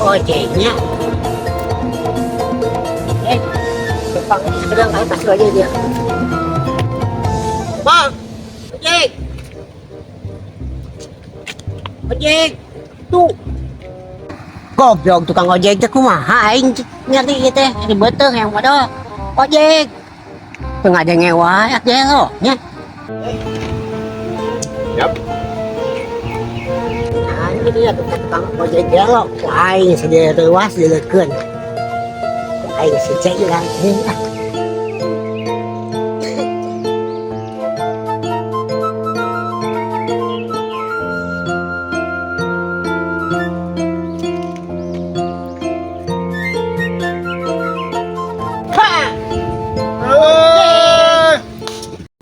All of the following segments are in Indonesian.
ojeknya. Depan sedang kali kasih aja dia. Bang, ojek. Ojek. Tuh. Goblok tukang ojek teh kumaha aing ngerti ieu teh ribeteuh yang bodoh. Ojek. Teu ada ngewa ya lo nya. Yap. Nah, ini dia tukang ojek gelo. Aing sedia ruas dileukeun. Aing sejak ilang.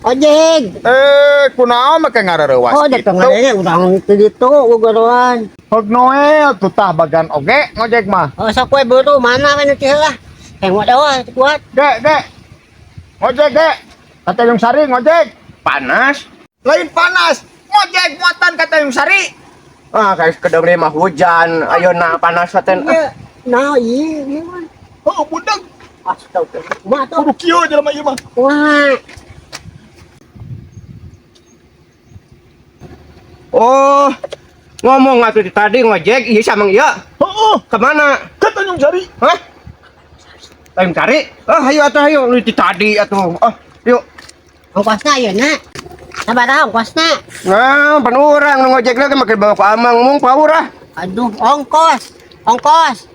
Ojek. Kunaon make ngareureuwas Oh, datang aja udang itu gitu goroan. Hog noe atuh tah bagan oge ngojek mah. Oh, sok we buru mana we teh lah. Tengok dewa kuat. Dek. Ngojek, Dek. Kata Yung Sari ngojek. Panas. Lain panas. Ngojek muatan kata Yung Sari. Ah, guys, kedengeran mah hujan. Ayeuna panas saten. Iya. Nah, iya mah. Oh, budak. Astagfirullah. Mah tuh. Kudu kieu jelema ieu mah. Wah. Oh, ngomong atuh tadi ngojek, iya sama iya. Heeh. Kemana? Kata Yung Sari. Hah? Tayong cari? Hayu atuh hayu, lu di tadi atuh. Yuk. Ongkosna ayeuna. Sabaraha ongkosna? Nah, pan urang nu ngojek lagi make bawa ka amang mung pawur ah. Aduh, ongkos. Ongkos.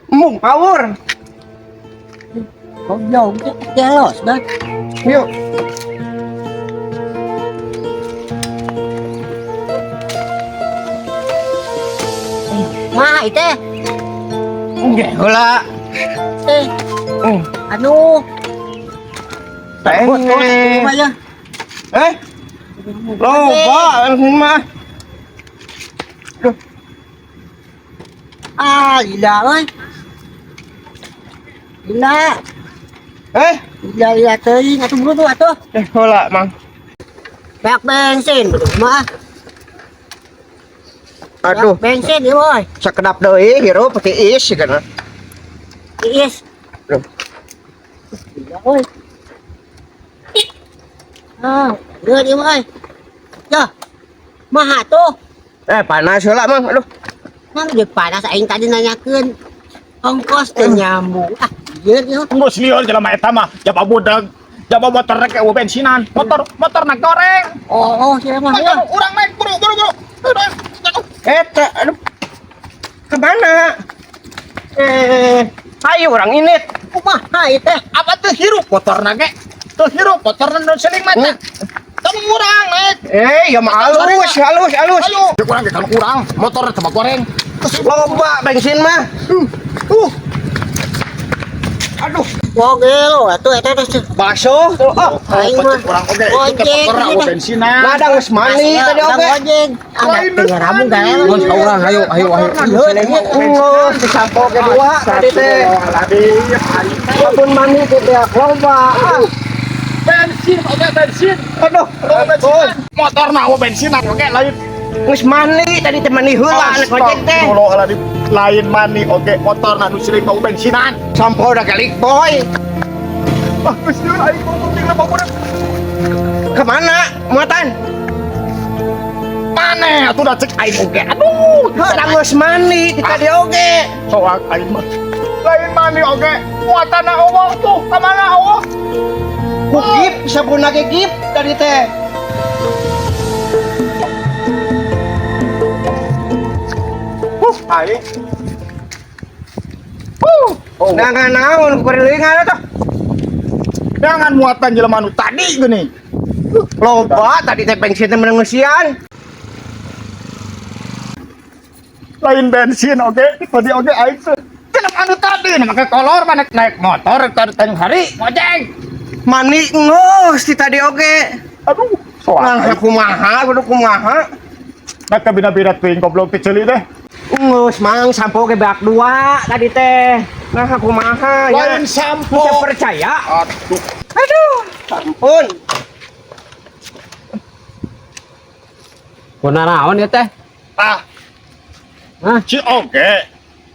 Mung pawur. Goblok, jelos dah. Yuk. Wah, itu. Nggih, heula. Aduh. Teh. Ya. Loba mah. Ah, gila euy. Gila. Gila teuing atuh buru tuh atuh. Heula, Mang. Banyak bensin mah. Aduh, Bensin ieu boy. sakedap deui hirup pake is kana. Iis. Loh. Gila euy. Ah, lihat ieu boy. Yah. Maha tuh. Panas heula, Mang. Aduh. Mang di panas aing tadi nanyakeun ongkos teh nyambung. Ah, ieu ieu. Tunggu senior jelema eta mah. Jaba budak. Jaba motor rek eueuh bensinan. Motor nak goreng. Oh, siapa mah ya? Urang naik buru. Eta, aduh. Kemana? Ayo orang ini. Kumaha ieu teh? Apa tuh hirup motorna ge? Tuh hirup motorna nu seling mata. Kamu urang naik. Ya mah halus. Ayo. Kurang ge kalau kurang motor tebak goreng. Loba bensin mah. Aduh, Oke lo, atuh eta teh. baso. Aing mah Kurang oge. ojek. Motor bensinan. Ngadang geus mani tadi oge. Ojek. Ada tinggal rambut gawe. Mun saurang ayo. Disampo kedua tadi teh. Sabun mani teh loba. Bensin oge bensin. Aduh, Motorna bensinan oge lain. geus mani tadi teh mani heula anak ojek teh. Lain mani oge motorna nu sering bau bensinan. Sampo udah kalik boy. Geus ieu aing ngomong tinggal bau urang. Kemana muatan? Maneh atuh da cek aing oge. Aduh, Heula geus mani di tadi oge. soak aing mah. Lain mani oge. Muatanna eueuh tuh, ka mana eueuh? Kugip sabun lagi gip tadi teh. Aing. Nah naon kurilingan atuh. Jangan muatan jelema nu tadi geuning. Loba tadi teh bensin teh meneng ngeusian. Lain bensin oge, tadi oge aing teh. Jelema nu tadi make kolor mana naik motor teng hari ngojek. Mani ngeus di tadi oge. Aduh, Nah, soal kumaha. nak kabina-bina teuing goblok teh ceuli deh. Ngeus mang sampo ge beak dua tadi teh. Nah, kumaha ya. Lain sampo. Bisa percaya. Aduh, Aduh, ampun. Kunaon ieu teh? ah, Hah? si oge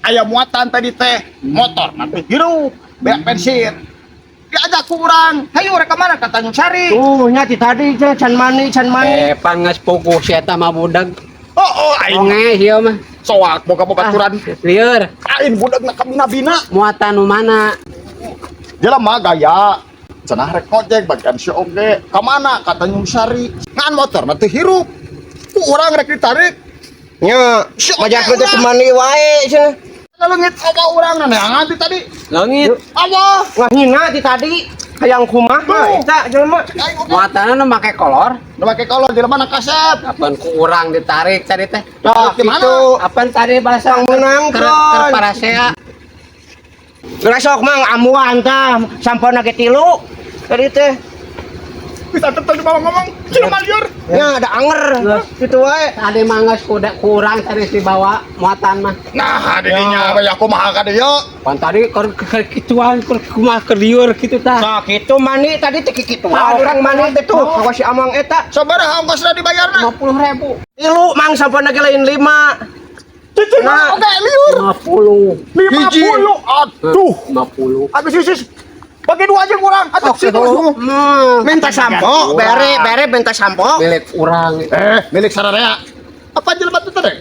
aya muatan tadi teh motor nanti hirup beak bensin diajak kurang hayu rek mana ka Tanjung Sari Nya ti tadi teh can mani. Pangas fokus eta mah budak. oh aing Onge ieu mah. soak boga babaturan Lieur, aing budakna kabina-bina muatan nu mana? jelema gaya cenah rek ojek bagian si oge ka mana ka Tanjung Sari ngan motor nanti hirup ku urang rek ditarik Nya majak teh temani wae cenah. leungit awa urang neangan ti tadi Leungit. awa Ngahina ti tadi hayang kumaha eta jelema. aing oge Muatanna nu make kolor. nu make kolor jelema na kasep Apaan ku urang ditarik tadi teh. Tah Di mana? kitu. Apaan tadi bahasa Menangkan. Ker parasea. Geus sok mang amuan tah sampona ge 3. Tadi teh bisa tetep di bawah ngomong jelema lieur nya ada anger kitu wae. Tadi manggas kuda kurang tadi si bawa muatan mah. nah didinya aya kumaha ka dieu Pan tadi kituan kumaha keur lieur kitu tah. Nah, kitu mani tadi teh kitu. Urang mani teh tuh kawas si amang eta. sabaraha ongkosna dibayarna 50.000. 3 mang sampona ge lain 5. cicing Nah. oke liur 50. 50 aduh 50. habis sis bagi dua aja kurang atuh situ Minta sampo, bere minta sampo. Milik urang. milik sararea apa jelema teh teh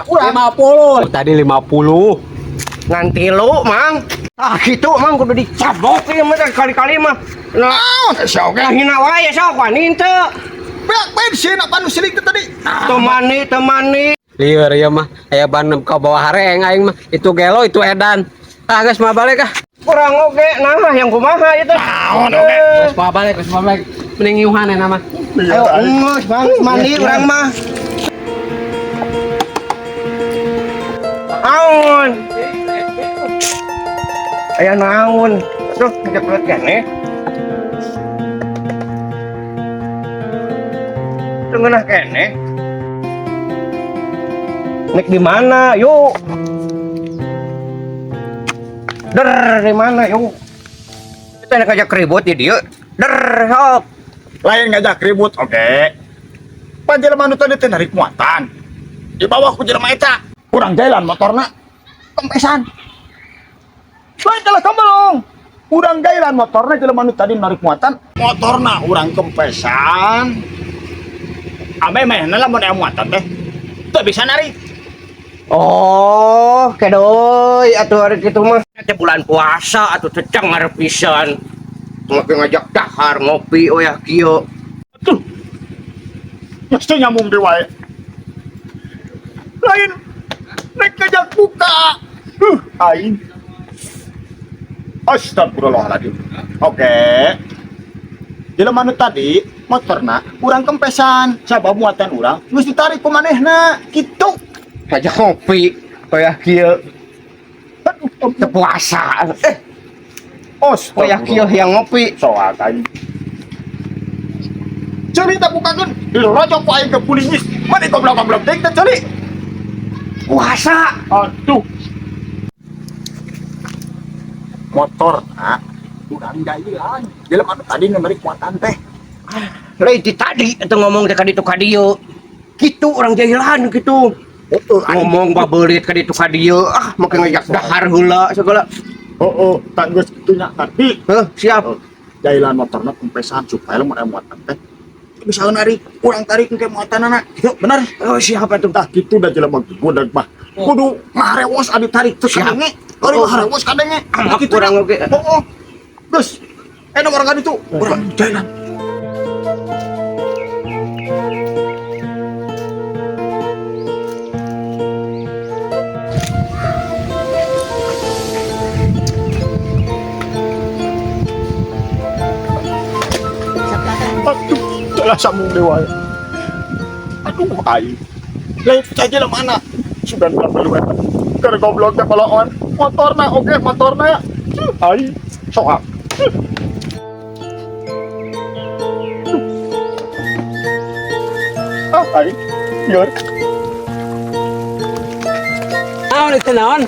urang 50. Tadi 50. Nganti lu mang. Ah gitu mang kudu dicabok ieu mah kali-kali mah. Nah, naon teh sia oge hina wae sok wani teu. beak bensin apa nu silik teh tadi Temani. Lieur ieu mah aya ban ka bawah hareng aing mah. Itu gelo itu edan. Ah geus mah balik ah. Kurang oge nah yang kumaha itu. naon oge Geus mah balik, geus mah balik. Mending iuhan eta mah. Ayo ngus bang mandi urang mah. Naon? Aya naon? Tuh ngejepret kene. Tunggu nah kene. Nek di mana? Yuk. Der di mana? Yuk. Kita nak ajak ribut di dia. Der, sok. lain ngajak ribut oke panjelema nu tadi teh narik muatan di bawah ku jelema eta kurang jalan motorna kempesan lain kalah kembelong urang jalan motorna jelema nu tadi narik muatan motorna urang kempesan ame meh lamun aya muatan teh teu bisa narik Oh, kedoy atuh hari kitu mah. Teh bulan puasa atuh teh cengar pisan. Ngopi ngajak dahar ngopi oyah kieu. tuh mesti nyambung di wae lain nek ngajak buka aing astagfirullahaladzim oke jelema nu tadi motorna urang kempesan sabab muatan urang geus ditarik ku manehna kitu Ngajak ngopi oyah kieu. Teh puasa. Oyah kieu yang ngopi. soal aing cerita bukakeun dirojok ku aing ke polisi mani goblok-goblok deui teh ceri Puasa. aduh motor urang jailan jelema nu tadi nu narik muatan teh Lain ti tadi atuh ngomong teh ka ditu ka dieu. Kitu urang jahilan kitu. Ngomong babeurit ka ditu ka dieu. Ah, make ngajak dahar heula segala. oh tak geus kitu nya tapi Heuh, siap. jailan motorna kempesan supaya lamun aya muatan teh bisa narik urang tarik ke muatanana yuk bener Oh, siap atuh. tah kitu da jelema budak mah kudu ngaharewos adi tarik teu Siap. kadenge ari ngaharewos kadenge Amak Kitu urang nya. oge. Geus nomor kan itu urang jailan aduh telah sambung dewa aduh aing lain saja lah mana sudah dulu karena gobloknya kalau on motornya oke motornya aing soal aing biar Naon itu naon?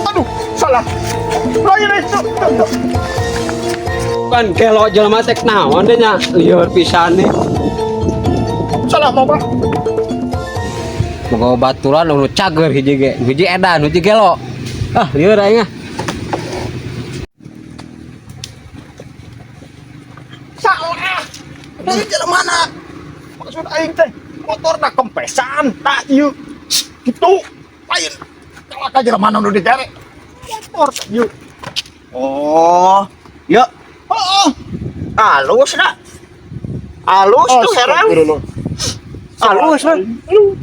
aduh salah lain itu Kan gelo jelema teh naon deh nya lieur pisan nih. salah mau bang Boga baturan nu cager hiji ge, hiji edan, hiji gelo. Ah, lieur aing. Salah. Ini jalan mana? Maksud aing teh motor na kempesan, tak ieu. Gitu. Lain. Kalau ka jalan mana nu digere? Motor tak ieu. Oh, ya. Heeh. Halus dah. Halus tuh herang. Halus lah.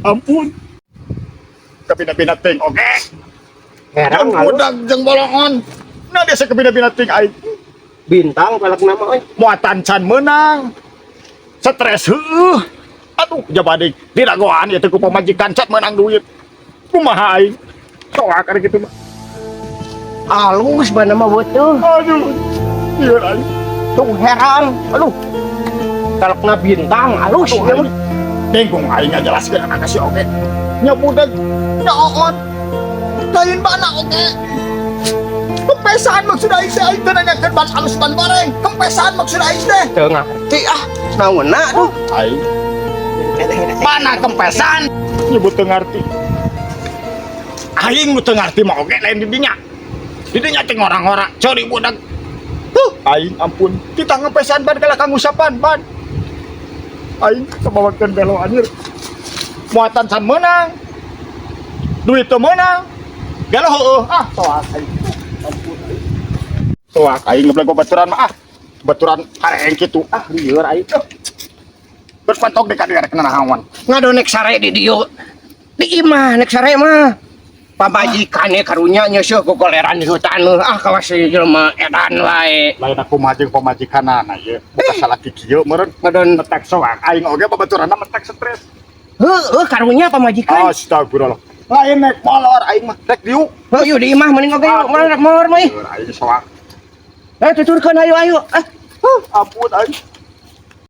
Ampun. Kepindah-pindah ting, oke. Herang Yang halus. budak jeung bolongan. Nah dia kepindah-pindah ting aing. Bintang palak nama euy. Muatan can menang. Stres heuh. Aduh, jabade diragoan ieu teh ku pamajikan can menang duit. Kumaha aing? Soak ari kitu mah. Halus bana mah beutuh. Aduh. Ieu aing. Tuh herang. Aduh. Kalakna bintang halus Aduh, ya mah. aing. Bingung aing ngajelaskeun anak si oge. Nya budak nyoot. Lain bana oge. Kempesan maksud aing teh aing teh nanyakeun ban alus ban goreng. Kempesan maksud aing teh. Teu ngarti ah. Naonna tuh. Aing mana kempesan nyebut teu ngarti. Aing nu teu ngarti mah oge lain di dinya. Di dinya teh orang-orang cari budak. Aing ampun, kita ngepesan ban kala kang usapan ban. Aing kebawakeun belo anjir. Muatan san menang. Duit teu menang. Gelo heueuh. Ah, soak aing. Ampun aing. Soak aing ngeblag baturan mah ah. Baturan hareng kitu. Ah, lieur aing. Berpantok di kadieu kena naon. Ngado nek sare di dieu. Di imah nek sare mah. Pamajikannya karunya nyeuseuk ku koleran di hutan. Ah kawas jelema edan wae. Lain aku majeng pamajikanana ieu. Bukan salah ki kieu meureun ngadon metek soak aing oge babaturanna metek stres. Heuh karunya pamajikan. Astagfirullah. Lain nek molor aing mah rek diu. Heuh di imah mending oge mah mah. Aing soak. Tuturkeun ayo. Ampun aing.